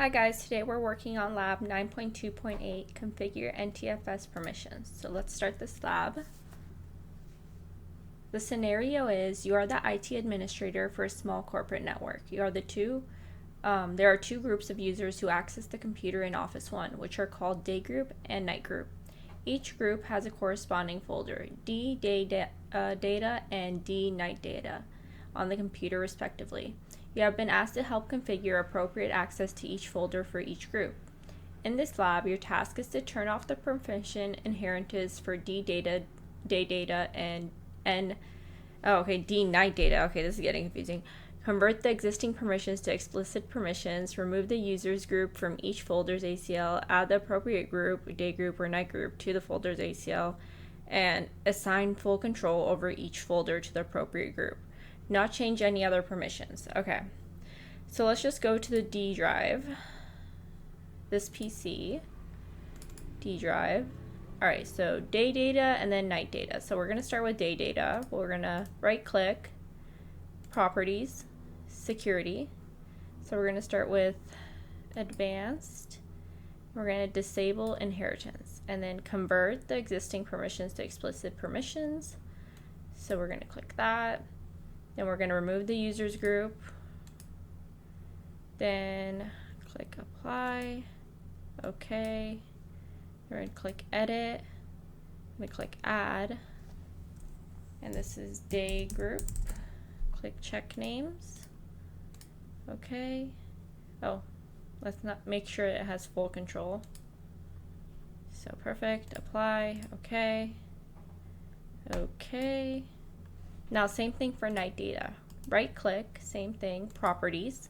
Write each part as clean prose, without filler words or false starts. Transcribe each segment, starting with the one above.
Hi guys, today we're working on lab 9.2.8, configure NTFS permissions. So let's start this lab. The scenario is you are the IT administrator for a small corporate network. There are two groups of users who access the computer in Office 1, which are called day group and night group. Each group has a corresponding folder, D day data and D night data, on the computer respectively. You have been asked to help configure appropriate access to each folder for each group. In this lab, your task is to turn off the permission inheritance for D data, day data, and D night data. Okay, this is getting confusing. Convert the existing permissions to explicit permissions, remove the users group from each folder's ACL, add the appropriate group, day group or night group, to the folder's ACL, and assign full control over each folder to the appropriate group. Not change any other permissions. Okay, so let's just go to the D drive, this PC, D drive. All right, so day data and then night data. So we're gonna start with day data. We're gonna right click, properties, security. So we're gonna start with advanced. We're gonna disable inheritance and then convert the existing permissions to explicit permissions. So we're gonna click that. Then we're going to remove the users group. Then click apply. Okay. We're going to click edit. I'm going to click add. And this is day group. Click check names. Okay. Oh, let's not make sure it has full control. So perfect. Apply. Okay. Okay. Now, same thing for night data. Right click, same thing, properties,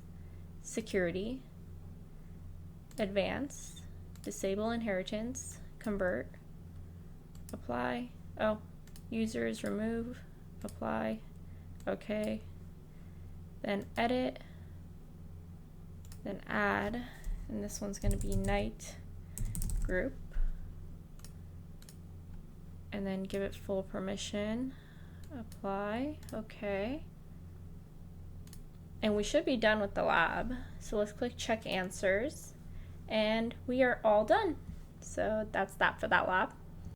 security, advanced, disable inheritance, convert, apply. Oh, users, remove, apply, okay. Then edit, then add, and this one's going to be night group. And then give it full permission. Apply, okay. And we should be done with the lab. So let's click check answers and we are all done. So that's that for that lab.